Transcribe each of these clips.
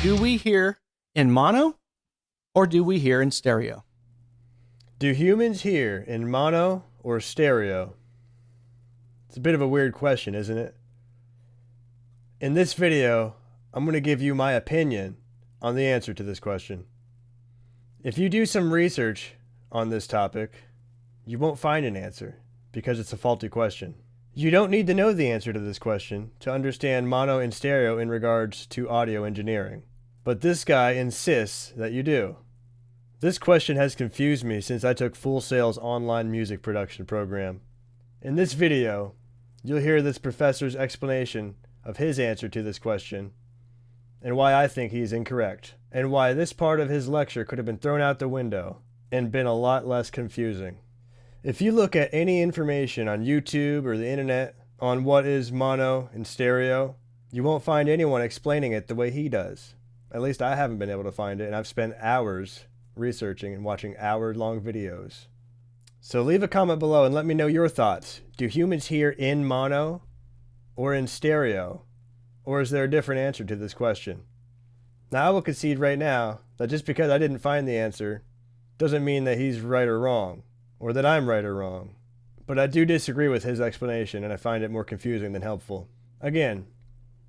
Do we hear in mono or do we hear in stereo? Do humans hear in mono or stereo? It's a bit of a weird question, isn't it? In this video, I'm going to give you my opinion on the answer to this question. If you do some research on this topic, you won't find an answer because it's a faulty question. You don't need to know the answer to this question to understand mono and stereo in regards to audio engineering. But this guy insists that you do. This question has confused me since I took Full Sail's online music production program. In this video, you'll hear this professor's explanation of his answer to this question, and why I think he's incorrect, and why this part of his lecture could have been thrown out the window and been a lot less confusing. If you look at any information on YouTube or the internet on what is mono and stereo, you won't find anyone explaining it the way he does. At least I haven't been able to find it, and I've spent hours researching and watching hour-long videos. So leave a comment below and let me know your thoughts. Do humans hear in mono or in stereo? Or is there a different answer to this question? Now I will concede right now that just because I didn't find the answer doesn't mean that he's right or wrong, or that I'm right or wrong. But I do disagree with his explanation, and I find it more confusing than helpful. Again,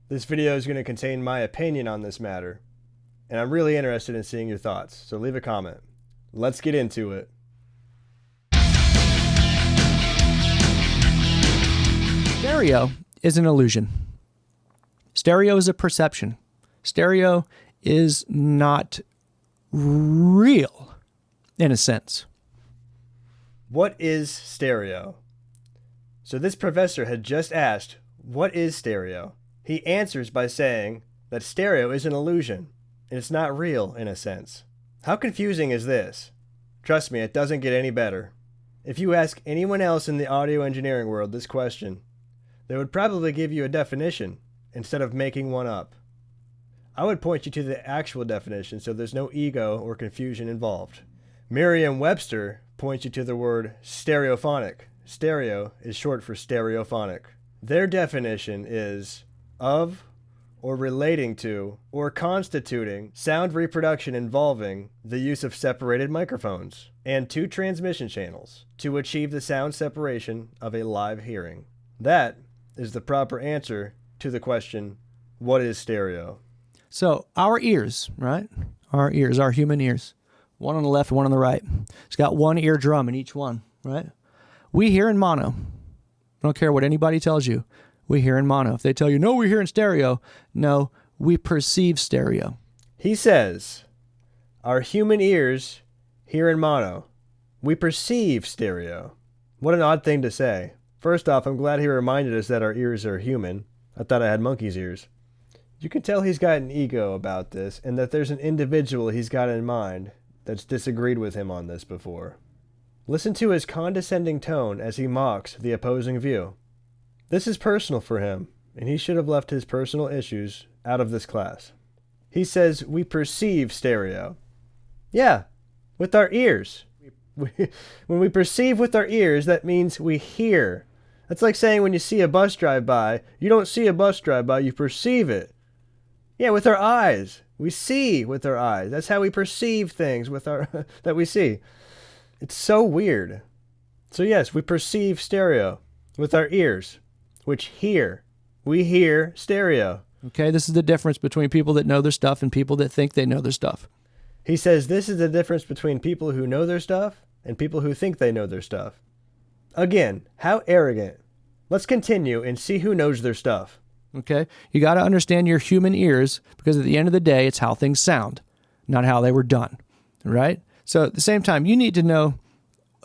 this video is going to contain my opinion on this matter, and I'm really interested in seeing your thoughts, so leave a comment. Let's get into it. Stereo is an illusion. Stereo is a perception. Stereo is not real, in a sense. What is stereo? So this professor had just asked, what is stereo? He answers by saying that stereo is an illusion, and it's not real, in a sense. How confusing is this? Trust me, it doesn't get any better. If you ask anyone else in the audio engineering world this question, they would probably give you a definition instead of making one up. I would point you to the actual definition so there's no ego or confusion involved. Merriam-Webster points you to the word stereophonic. Stereo is short for stereophonic. Their definition is of or relating to or constituting sound reproduction involving the use of separated microphones and two transmission channels to achieve the sound separation of a live hearing. That is the proper answer to the question, what is stereo? So our ears, right? Our ears, our human ears. One on the left, one on the right. It's got one eardrum in each one, right? We hear in mono. I don't care what anybody tells you. We hear in mono. If they tell you, no, we hear in stereo. No, we perceive stereo. He says, our human ears hear in mono. We perceive stereo. What an odd thing to say. First off, I'm glad he reminded us that our ears are human. I thought I had monkey's ears. You can tell he's got an ego about this, and that there's an individual he's got in mind that's disagreed with him on this before. Listen to his condescending tone as he mocks the opposing view. This is personal for him, and he should have left his personal issues out of this class. He says we perceive stereo. Yeah, with our ears. When we perceive with our ears, that means we hear. That's like saying when you see a bus drive by, you don't see a bus drive by, you perceive it. Yeah, with our eyes. We see with our eyes. That's how we perceive things with our that we see. It's so weird. So yes, we perceive stereo with our ears, which hear. We hear stereo. Okay, this is the difference between people that know their stuff and people that think they know their stuff. He says this is the difference between people who know their stuff and people who think they know their stuff. Again, how arrogant. Let's continue and see who knows their stuff. Okay, you got to understand your human ears, because at the end of the day, it's how things sound, not how they were done, right? So at the same time, you need to know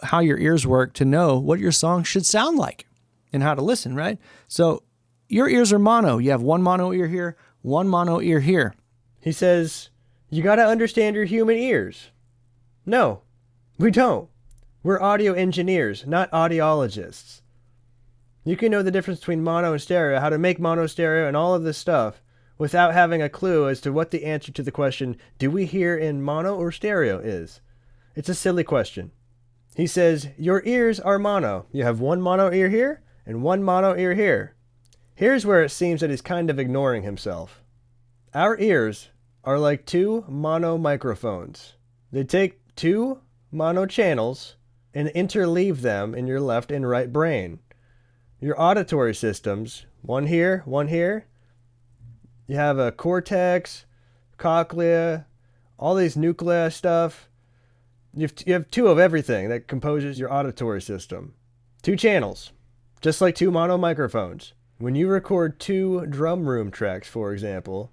how your ears work to know what your song should sound like and how to listen, right? So your ears are mono. You have one mono ear here, one mono ear here. He says, you got to understand your human ears. No, we don't. We're audio engineers, not audiologists. You can know the difference between mono and stereo, how to make mono stereo and all of this stuff without having a clue as to what the answer to the question, do we hear in mono or stereo, is. It's a silly question. He says, your ears are mono. You have one mono ear here and one mono ear here. Here's where it seems that he's kind of ignoring himself. Our ears are like two mono microphones. They take two mono channels and interleave them in your left and right brain. Your auditory systems, one here, you have a cortex, cochlea, all these nuclei stuff. You have two of everything that composes your auditory system. Two channels, just like two mono microphones. When you record two drum room tracks, for example,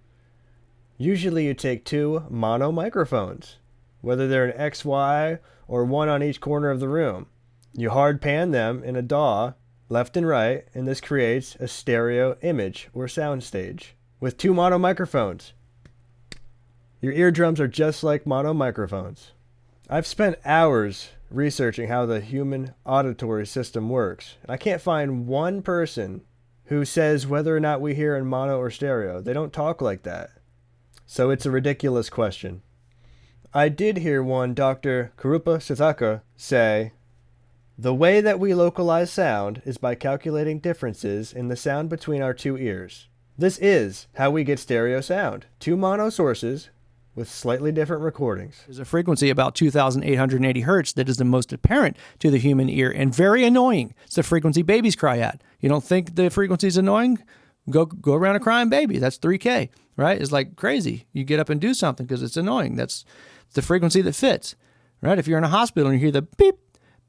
usually you take two mono microphones, whether they're an XY or one on each corner of the room. You hard pan them in a DAW, left and right, and this creates a stereo image or soundstage with two mono microphones. Your eardrums are just like mono microphones. I've spent hours researching how the human auditory system works, and I can't find one person who says whether or not we hear in mono or stereo. They don't talk like that. So it's a ridiculous question. I did hear one Dr. Kirupa Suthakar say, "The way that we localize sound is by calculating differences in the sound between our two ears. This is how we get stereo sound. Two mono sources with slightly different recordings." There's a frequency about 2,880 hertz that is the most apparent to the human ear and very annoying. It's the frequency babies cry at. You don't think the frequency is annoying? Go around a crying baby. That's 3K, right? It's like crazy. You get up and do something because it's annoying. That's the frequency that fits, right? If you're in a hospital and you hear the beep,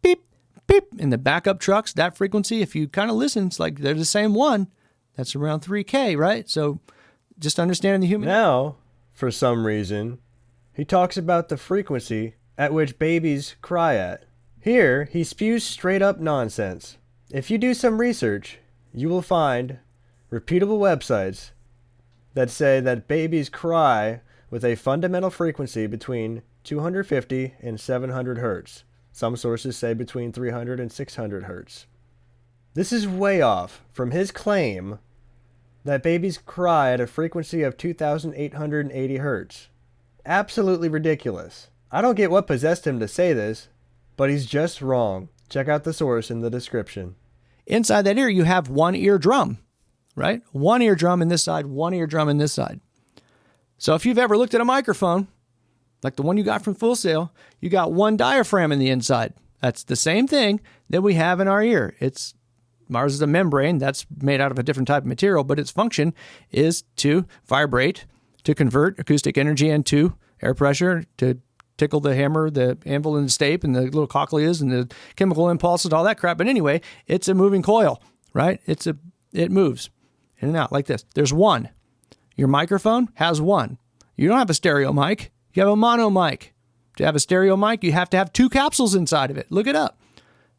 beep, beep in the backup trucks, that frequency, if you kind of listen, it's like they're the same one. That's around 3K, right? So just understanding the human. Now, for some reason, he talks about the frequency at which babies cry at. Here, he spews straight up nonsense. If you do some research, you will find reputable websites that say that babies cry with a fundamental frequency between 250 and 700 hertz. Some sources say between 300 and 600 hertz. This is way off from his claim that babies cry at a frequency of 2,880 hertz. Absolutely ridiculous. I don't get what possessed him to say this, but he's just wrong. Check out the source in the description. Inside that ear, you have one eardrum, right? One eardrum in this side, one eardrum in this side. So if you've ever looked at a microphone, like the one you got from Full Sail, you got one diaphragm in the inside. That's the same thing that we have in our ear. Ours is a membrane that's made out of a different type of material, but its function is to vibrate, to convert acoustic energy into air pressure, to tickle the hammer, the anvil and the stape, and the little cochleas and the chemical impulses, all that crap. But anyway, it's a moving coil, right? It moves in and out like this. There's one. Your microphone has one. You don't have a stereo mic. You have a mono mic. To have a stereo mic, you have to have two capsules inside of it. Look it up.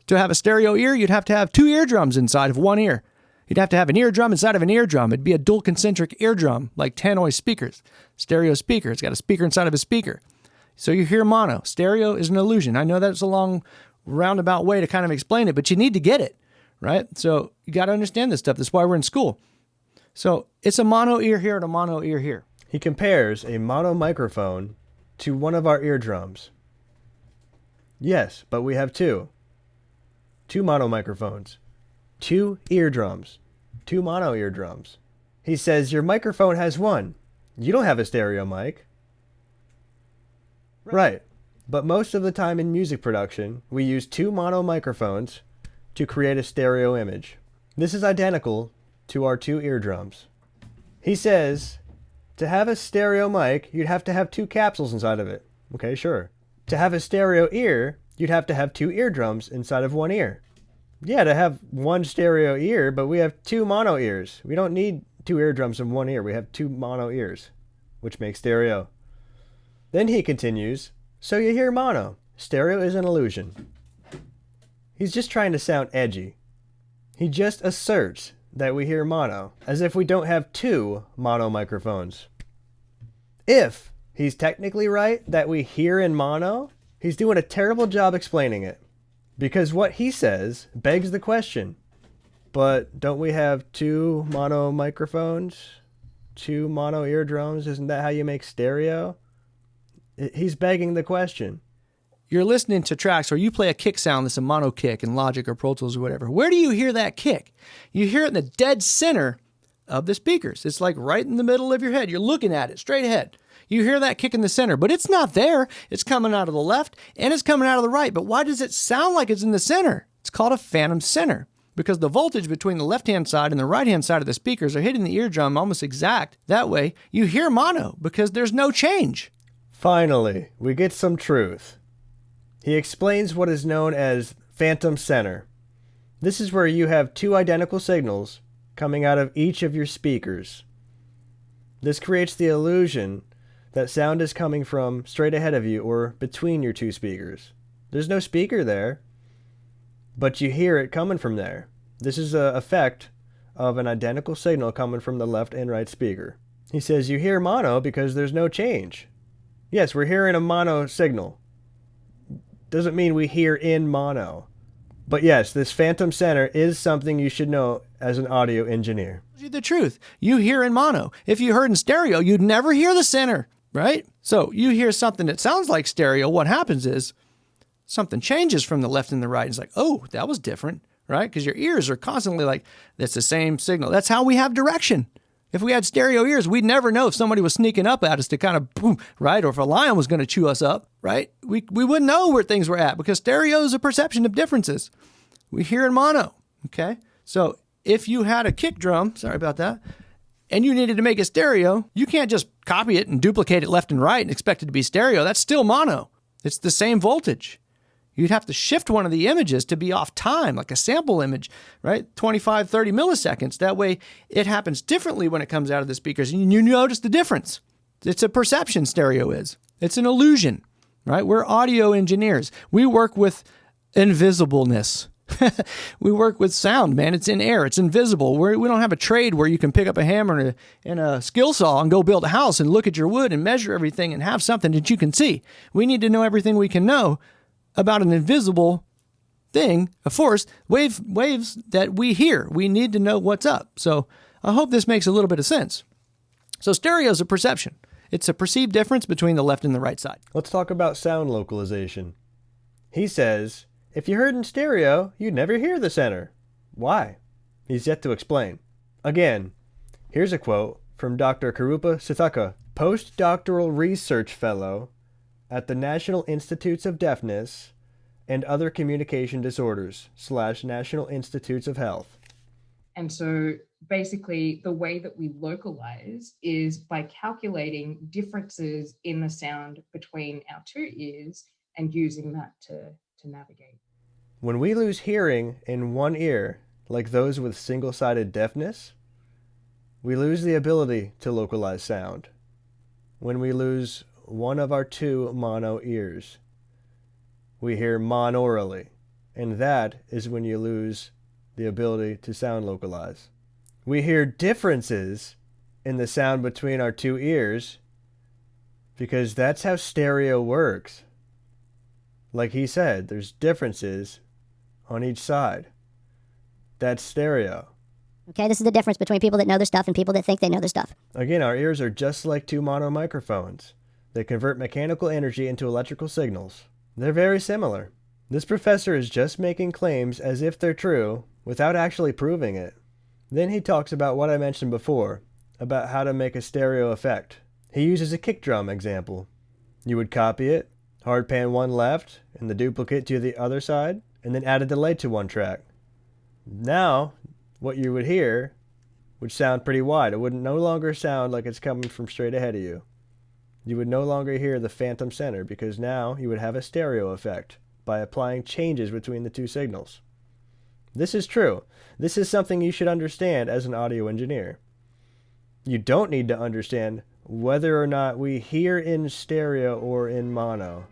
To have a stereo ear, you'd have to have two eardrums inside of one ear. You'd have to have an eardrum inside of an eardrum. It'd be a dual concentric eardrum, like tannoy speakers. Stereo speaker. It's got a speaker inside of a speaker. So you hear mono. Stereo is an illusion. I know that's a long roundabout way to kind of explain it, but you need to get it, right? So you got to understand this stuff. That's why we're in school. So it's a mono ear here and a mono ear here. He compares a mono microphone to one of our eardrums. Yes, but we have two. Two mono microphones. Two eardrums. Two mono eardrums. He says your microphone has one. You don't have a stereo mic. Right. But most of the time in music production, we use two mono microphones to create a stereo image. This is identical to our two eardrums. He says, to have a stereo mic, you'd have to have two capsules inside of it. Okay, sure. To have a stereo ear, you'd have to have two eardrums inside of one ear. Yeah, to have one stereo ear, but we have two mono ears. We don't need two eardrums in one ear. We have two mono ears, which makes stereo. Then he continues, so you hear mono. Stereo is an illusion. He's just trying to sound edgy. He just asserts that we hear mono, as if we don't have two mono microphones. If he's technically right that we hear in mono, he's doing a terrible job explaining it. Because what he says begs the question, but don't we have two mono microphones? Two mono eardrums? Isn't that how you make stereo? He's begging the question. You're listening to tracks or you play a kick sound that's a mono kick in Logic or Pro Tools or whatever. Where do you hear that kick? You hear it in the dead center of the speakers. It's like right in the middle of your head. You're looking at it straight ahead. You hear that kick in the center, but it's not there. It's coming out of the left and it's coming out of the right. But why does it sound like it's in the center? It's called a phantom center because the voltage between the left-hand side and the right-hand side of the speakers are hitting the eardrum almost exact. That way, you hear mono because there's no change. Finally, we get some truth. He explains what is known as phantom center. This is where you have two identical signals coming out of each of your speakers. This creates the illusion that sound is coming from straight ahead of you or between your two speakers. There's no speaker there, but you hear it coming from there. This is an effect of an identical signal coming from the left and right speaker. He says you hear mono because there's no change. Yes, we're hearing a mono signal. Doesn't mean we hear in mono. But yes, this phantom center is something you should know as an audio engineer. The truth, you hear in mono. If you heard in stereo, you'd never hear the center, right? So you hear something that sounds like stereo. What happens is something changes from the left and the right. It's like, oh, that was different, right? Because your ears are constantly like, that's the same signal. That's how we have direction. If we had stereo ears, we'd never know if somebody was sneaking up at us to kind of boom, right? Or if a lion was going to chew us up, right? We wouldn't know where things were at because stereo is a perception of differences. We hear in mono, okay? So if you had a kick drum, sorry about that, and you needed to make it stereo, you can't just copy it and duplicate it left and right and expect it to be stereo. That's still mono. It's the same voltage. You'd have to shift one of the images to be off time, like a sample image, right? 25, 30 milliseconds. That way it happens differently when it comes out of the speakers and you notice the difference. It's a perception, stereo is. It's an illusion, right? We're audio engineers. We work with invisibleness. We work with sound, man. It's in air. It's invisible. We don't have a trade where you can pick up a hammer and a skill saw and go build a house and look at your wood and measure everything and have something that you can see. We need to know everything we can know about an invisible thing, a force, waves that we hear. We need to know what's up. So I hope this makes a little bit of sense. So stereo is a perception. It's a perceived difference between the left and the right side. Let's talk about sound localization. He says, if you heard in stereo, you'd never hear the center. Why? He's yet to explain. Again, here's a quote from Dr. Kirupa Suthakar, postdoctoral research fellow at the National Institutes of Deafness and Other Communication Disorders / National Institutes of Health. And so basically the way that we localize is by calculating differences in the sound between our two ears and using that to navigate. When we lose hearing in one ear, like those with single-sided deafness, we lose the ability to localize sound. When we lose one of our two mono ears, we hear monoraly, and that is when you lose the ability to sound localize. We hear differences in the sound between our two ears because that's how stereo works. Like he said, there's differences on each side. That's stereo. Okay, this is the difference between people that know their stuff and people that think they know their stuff. Again, our ears are just like two mono microphones. They convert mechanical energy into electrical signals. They're very similar. This professor is just making claims as if they're true without actually proving it. Then he talks about what I mentioned before, about how to make a stereo effect. He uses a kick drum example. You would copy it, hard pan one left, and the duplicate to the other side, and then add a delay to one track. Now, what you would hear would sound pretty wide. It would no longer sound like it's coming from straight ahead of you. You would no longer hear the phantom center because now you would have a stereo effect by applying changes between the two signals. This is true. This is something you should understand as an audio engineer. You don't need to understand whether or not we hear in stereo or in mono.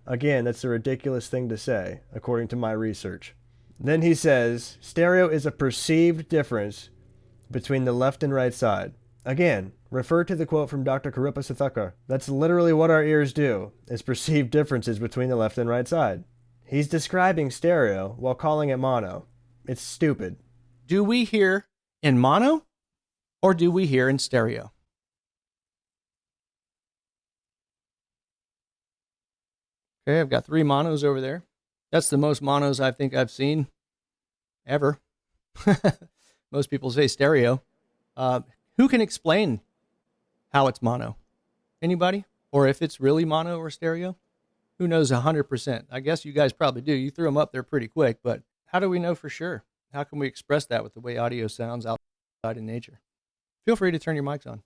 Again, that's a ridiculous thing to say, according to my research. Then he says, stereo is a perceived difference between the left and right side. Again, refer to the quote from Dr. Kirupa Suthakar. That's literally what our ears do, is perceive differences between the left and right side. He's describing stereo while calling it mono. It's stupid. Do we hear in mono or do we hear in stereo? Okay, I've got 3 monos over there. That's the most monos I think I've seen ever. Most people say stereo. Who can explain how it's mono? Anybody? Or if it's really mono or stereo? Who knows 100%? I guess you guys probably do. You threw them up there pretty quick, but how do we know for sure? How can we express that with the way audio sounds outside in nature? Feel free to turn your mics on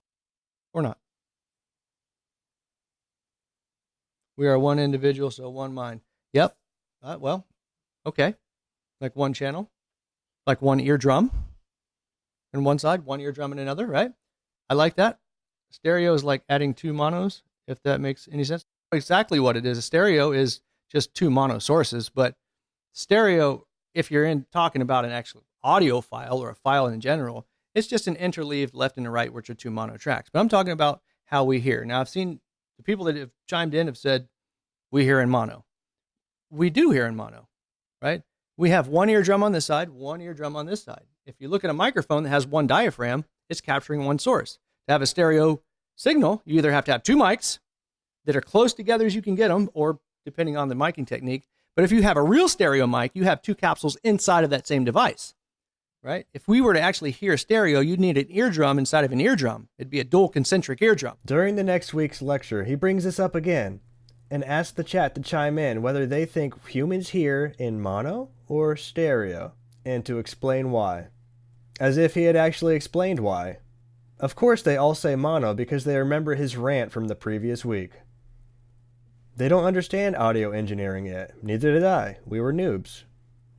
or not. We are one individual, so one mind. Yep. Well, okay. Like one channel, like one eardrum on one side, one eardrum in another, right? I like that. Stereo is like adding two monos, if that makes any sense. Exactly what it is. A stereo is just two mono sources, but stereo, if you're talking about an actual audio file or a file in general, it's just an interleaved left and a right, which are two mono tracks. But I'm talking about how we hear. Now, I've seen the people that have chimed in have said, we hear in mono. We do hear in mono, right? We have one eardrum on this side, one eardrum on this side. If you look at a microphone that has one diaphragm, it's capturing one source. To have a stereo signal, you either have to have two mics that are close together as you can get them, or depending on the miking technique. But if you have a real stereo mic, you have two capsules inside of that same device, right? If we were to actually hear stereo, you'd need an eardrum inside of an eardrum. It'd be a dual concentric eardrum. During the next week's lecture, he brings this up again and asks the chat to chime in whether they think humans hear in mono or stereo, and to explain why. As if he had actually explained why. Of course they all say mono because they remember his rant from the previous week. They don't understand audio engineering yet. Neither did I. We were noobs.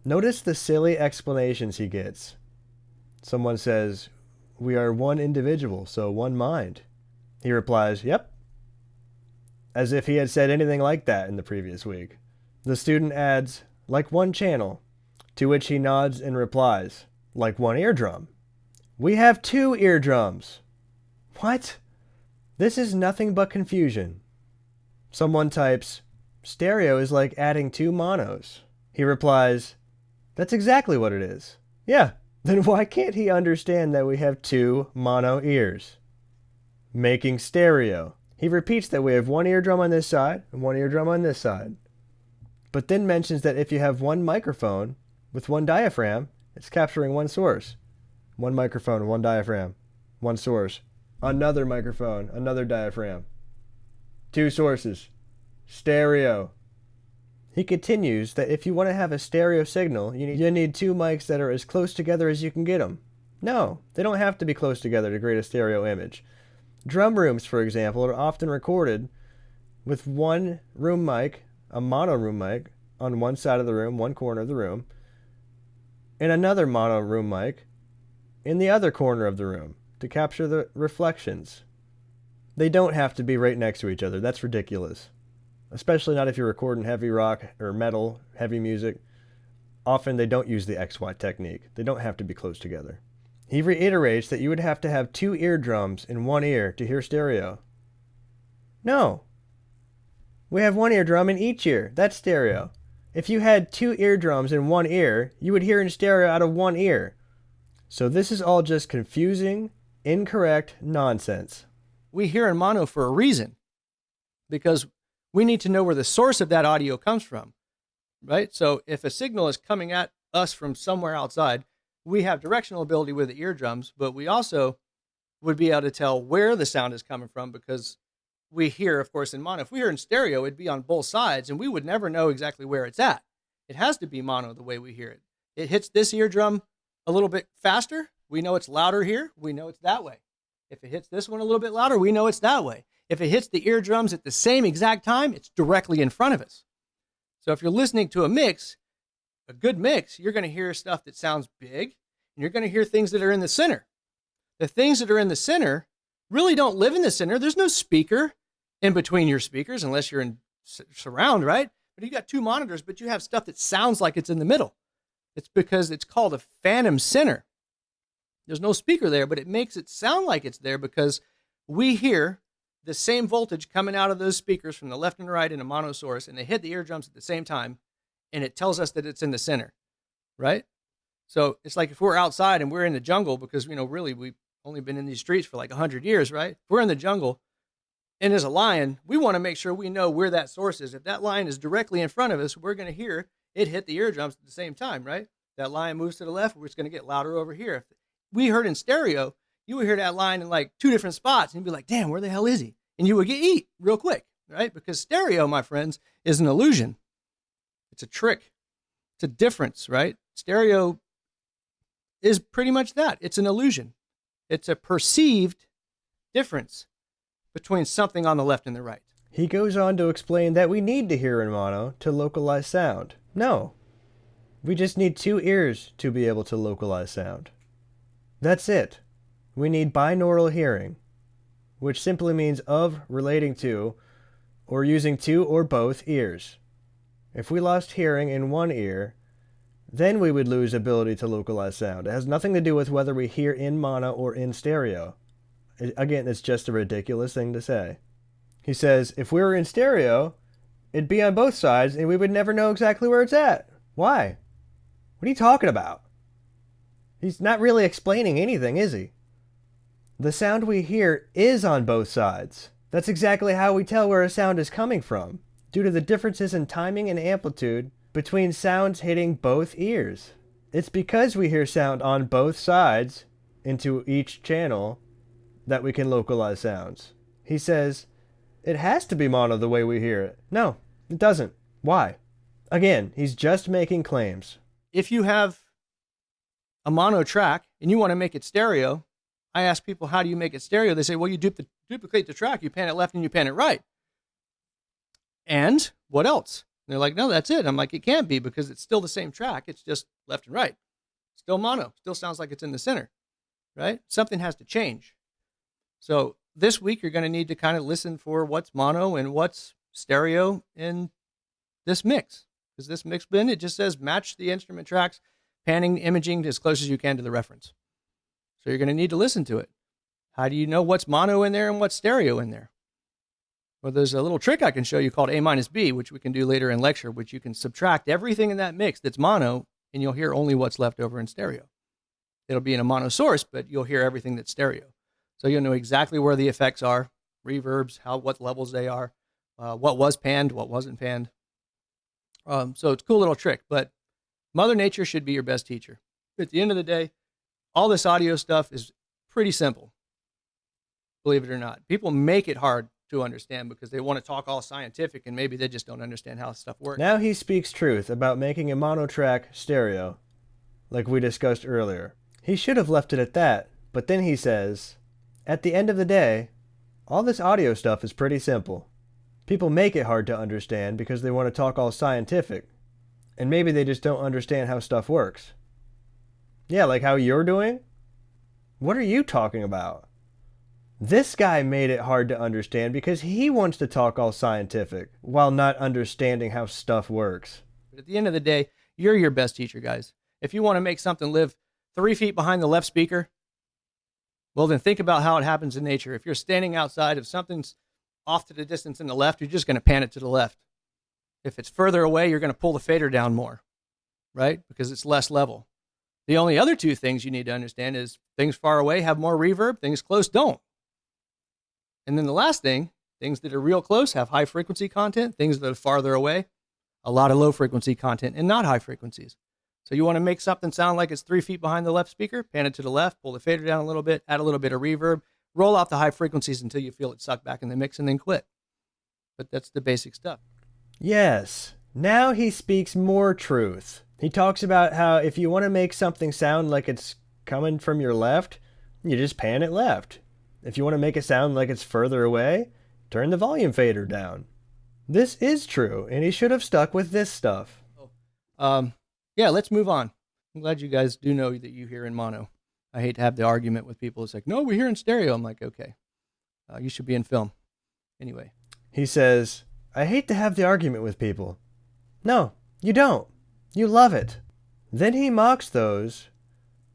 Notice the silly explanations he gets. Someone says, we are one individual, so one mind. He replies, yep. As if he had said anything like that in the previous week. The student adds, like one channel, to which he nods and replies, like one eardrum. We have two eardrums. What? This is nothing but confusion. Someone types, stereo is like adding two monos. He replies, that's exactly what it is. Yeah, then why can't he understand that we have two mono ears? Making stereo. He repeats that we have one eardrum on this side and one eardrum on this side. But then mentions that if you have one microphone with one diaphragm, it's capturing one source. One microphone, one diaphragm, one source. Another microphone, another diaphragm. Two sources. Stereo. He continues that if you want to have a stereo signal, you need two mics that are as close together as you can get them. No, they don't have to be close together to create a stereo image. Drum rooms, for example, are often recorded with one room mic, a mono room mic, on one side of the room, one corner of the room, and another mono room mic in the other corner of the room to capture the reflections. They don't have to be right next to each other. That's ridiculous. Especially not if you're recording heavy rock or metal, heavy music. Often they don't use the XY technique. They don't have to be close together. He reiterates that you would have to have two eardrums in one ear to hear stereo. No. We have one eardrum in each ear. That's stereo. If you had two eardrums in one ear, you would hear in stereo out of one ear. So this is all just confusing, incorrect nonsense. We hear in mono for a reason, because we need to know where the source of that audio comes from, right? So if a signal is coming at us from somewhere outside, we have directional ability with the eardrums, but we also would be able to tell where the sound is coming from, because we hear, of course, in mono. If we hear in stereo, it'd be on both sides, and we would never know exactly where it's at. It has to be mono the way we hear it. It hits this eardrum a little bit faster, we know it's louder here, we know it's that way. If it hits this one a little bit louder, we know it's that way. If it hits the eardrums at the same exact time, it's directly in front of us. So if you're listening to a mix, a good mix, you're going to hear stuff that sounds big, and you're going to hear things that are in the center. The things that are in the center really don't live in the center. There's no speaker in between your speakers unless you're in surround, right? But you got two monitors, but you have stuff that sounds like it's in the middle. It's because it's called a phantom center. There's no speaker there, but it makes it sound like it's there because we hear the same voltage coming out of those speakers from the left and right in a mono source, and they hit the eardrums at the same time, and it tells us that it's in the center, right? So it's like if we're outside and we're in the jungle, because, really we've only been in these streets for like 100 years, right? If we're in the jungle and there's a lion, we want to make sure we know where that source is. If that lion is directly in front of us, we're going to hear it hit the eardrums at the same time, right? That lion moves to the left, we're just going to get louder over here. If we heard in stereo, you would hear that line in like 2 different spots, and you'd be like, damn, where the hell is he? And you would get eat real quick, right? Because stereo, my friends, is an illusion. It's a trick. It's a difference, right? Stereo is pretty much that. It's an illusion. It's a perceived difference between something on the left and the right. He goes on to explain that we need to hear in mono to localize sound. No. We just need 2 ears to be able to localize sound. That's it. We need binaural hearing, which simply means of relating to or using 2 or both ears. If we lost hearing in one ear, then we would lose ability to localize sound. It has nothing to do with whether we hear in mono or in stereo. Again, it's just a ridiculous thing to say. He says, if we were in stereo, it'd be on both sides and we would never know exactly where it's at. Why? What are you talking about? He's not really explaining anything, is he? The sound we hear is on both sides. That's exactly how we tell where a sound is coming from, due to the differences in timing and amplitude between sounds hitting both ears. It's because we hear sound on both sides into each channel that we can localize sounds. He says, it has to be mono the way we hear it. No, it doesn't. Why? Again, he's just making claims. If you have a mono track and you want to make it stereo, I ask people, how do you make it stereo? They say, well, you duplicate the track, you pan it left and you pan it right. And what else? And they're like, no, that's it. I'm like, it can't be because it's still the same track. It's just left and right. Still mono. Still sounds like it's in the center, right? Something has to change. So this week, you're going to need to kind of listen for what's mono and what's stereo in this mix. Because this mix bin, it just says match the instrument tracks, panning, imaging as close as you can to the reference. So you're going to need to listen to it. How do you know what's mono in there and what's stereo in there? Well, there's a little trick I can show you called A minus B, which we can do later in lecture, which you can subtract everything in that mix that's mono, and you'll hear only what's left over in stereo. It'll be in a mono source, but you'll hear everything that's stereo. So you'll know exactly where the effects are, reverbs, what levels they are, what was panned, what wasn't panned. So it's a cool little trick, but Mother Nature should be your best teacher. At the end of the day, all this audio stuff is pretty simple, believe it or not. People make it hard to understand because they want to talk all scientific and maybe they just don't understand how stuff works. Now he speaks truth about making a mono track stereo, like we discussed earlier. He should have left it at that, but then he says, at the end of the day, all this audio stuff is pretty simple. People make it hard to understand because they want to talk all scientific, and maybe they just don't understand how stuff works. Yeah, like how you're doing? What are you talking about? This guy made it hard to understand because he wants to talk all scientific while not understanding how stuff works. But at the end of the day, you're your best teacher, guys. If you want to make something live 3 feet behind the left speaker, well, then think about how it happens in nature. If you're standing outside, if something's off to the distance in the left, you're just going to pan it to the left. If it's further away, you're going to pull the fader down more, right? Because it's less level. The only other 2 things you need to understand is things far away have more reverb, things close don't. And then the last thing, things that are real close have high frequency content, things that are farther away, a lot of low frequency content and not high frequencies. So you want to make something sound like it's 3 feet behind the left speaker, pan it to the left, pull the fader down a little bit, add a little bit of reverb, roll off the high frequencies until you feel it suck back in the mix and then quit. But that's the basic stuff. Yes. Now he speaks more truth. He talks about how if you want to make something sound like it's coming from your left, you just pan it left. If you want to make it sound like it's further away, turn the volume fader down. This is true, and he should have stuck with this stuff. Yeah, let's move on. I'm glad you guys do know that you hear in mono. I hate to have the argument with people. It's like, no, we hear in stereo. I'm like, okay, you should be in film. Anyway. He says, I hate to have the argument with people. No, you don't. You love it. Then he mocks those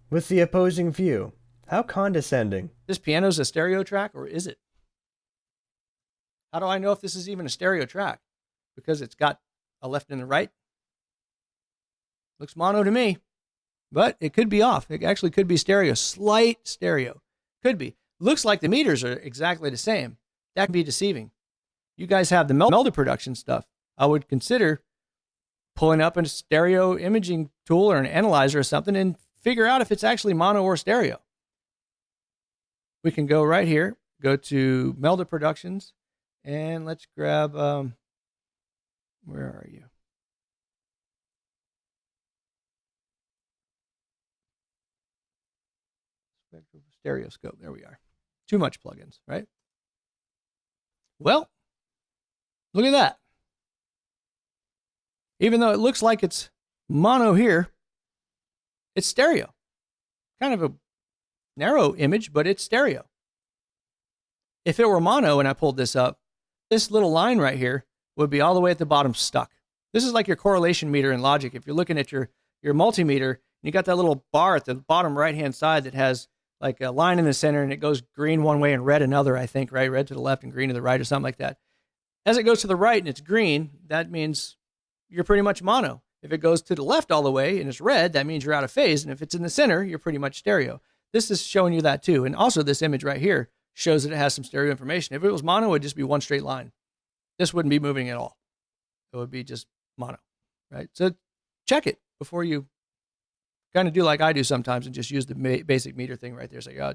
with the opposing view. How condescending. This piano's a stereo track, or is it? How do I know if this is even a stereo track? Because it's got a left and a right? Looks mono to me, but it could be off. It actually could be stereo, slight stereo. Could be. Looks like the meters are exactly the same. That could be deceiving. You guys have the Melda production stuff. I would consider pulling up a stereo imaging tool or an analyzer or something and figure out if it's actually mono or stereo. we can go right here, go to Melda Productions, and let's grab, where are you? Stereoscope, there we are. Too much plugins, right? Well, look at that. Even though it looks like it's mono here, it's stereo. Kind of a narrow image, but it's stereo. If it were mono and I pulled this up, this little line right here would be all the way at the bottom stuck. This is like your correlation meter in Logic. If you're looking at your multimeter, and you got that little bar at the bottom right-hand side that has like a line in the center and it goes green one way and red another, I think, right? Red to the left and green to the right or something like that. As it goes to the right and it's green, that means you're pretty much mono. If it goes to the left all the way and it's red, that means you're out of phase. And if it's in the center, you're pretty much stereo. This is showing you that too. And also this image right here shows that it has some stereo information. If it was mono, it would just be one straight line. This wouldn't be moving at all. It would be just mono, right? So check it before you kind of do like I do sometimes and just use the basic meter thing right there. Say, oh,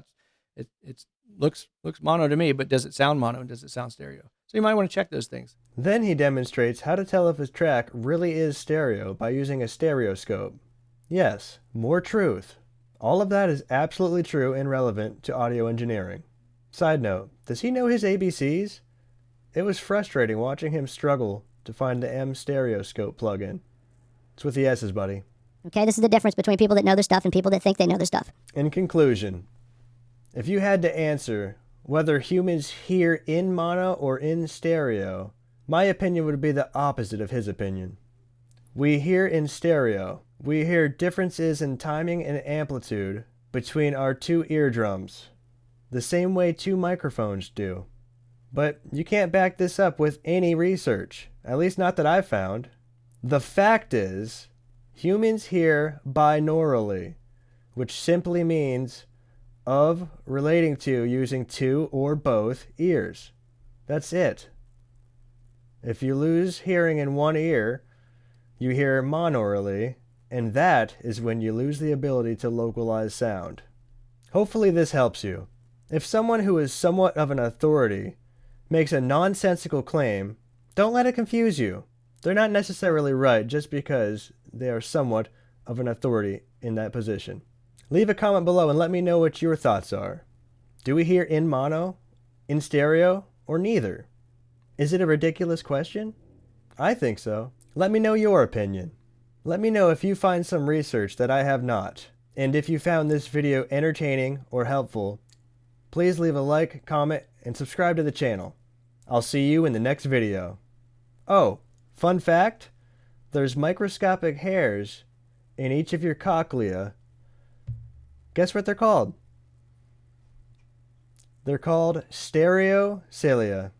it looks mono to me, but does it sound mono and does it sound stereo? So you might want to check those things. Then he demonstrates how to tell if a track really is stereo by using a stereoscope. Yes, more truth. All of that is absolutely true and relevant to audio engineering. Side note, does he know his ABCs? It was frustrating watching him struggle to find the M stereoscope plugin. It's with the S's, buddy. Okay, this is the difference between people that know their stuff and people that think they know their stuff. In conclusion, if you had to answer whether humans hear in mono or in stereo, my opinion would be the opposite of his opinion. We hear in stereo. We hear differences in timing and amplitude between our two eardrums, the same way two microphones do. But you can't back this up with any research, at least not that I've found. The fact is, humans hear binaurally, which simply means of relating to using two or both ears. That's it. If you lose hearing in one ear, you hear monaurally, and that is when you lose the ability to localize sound. Hopefully this helps you. If someone who is somewhat of an authority makes a nonsensical claim, don't let it confuse you. They're not necessarily right just because they are somewhat of an authority in that position. Leave a comment below and let me know what your thoughts are. Do we hear in mono, in stereo, or neither? Is it a ridiculous question? I think so. Let me know your opinion. Let me know if you find some research that I have not. And if you found this video entertaining or helpful, please leave a like, comment, and subscribe to the channel. I'll see you in the next video. Oh, fun fact, there's microscopic hairs in each of your cochlea. Guess what they're called? They're called stereocilia.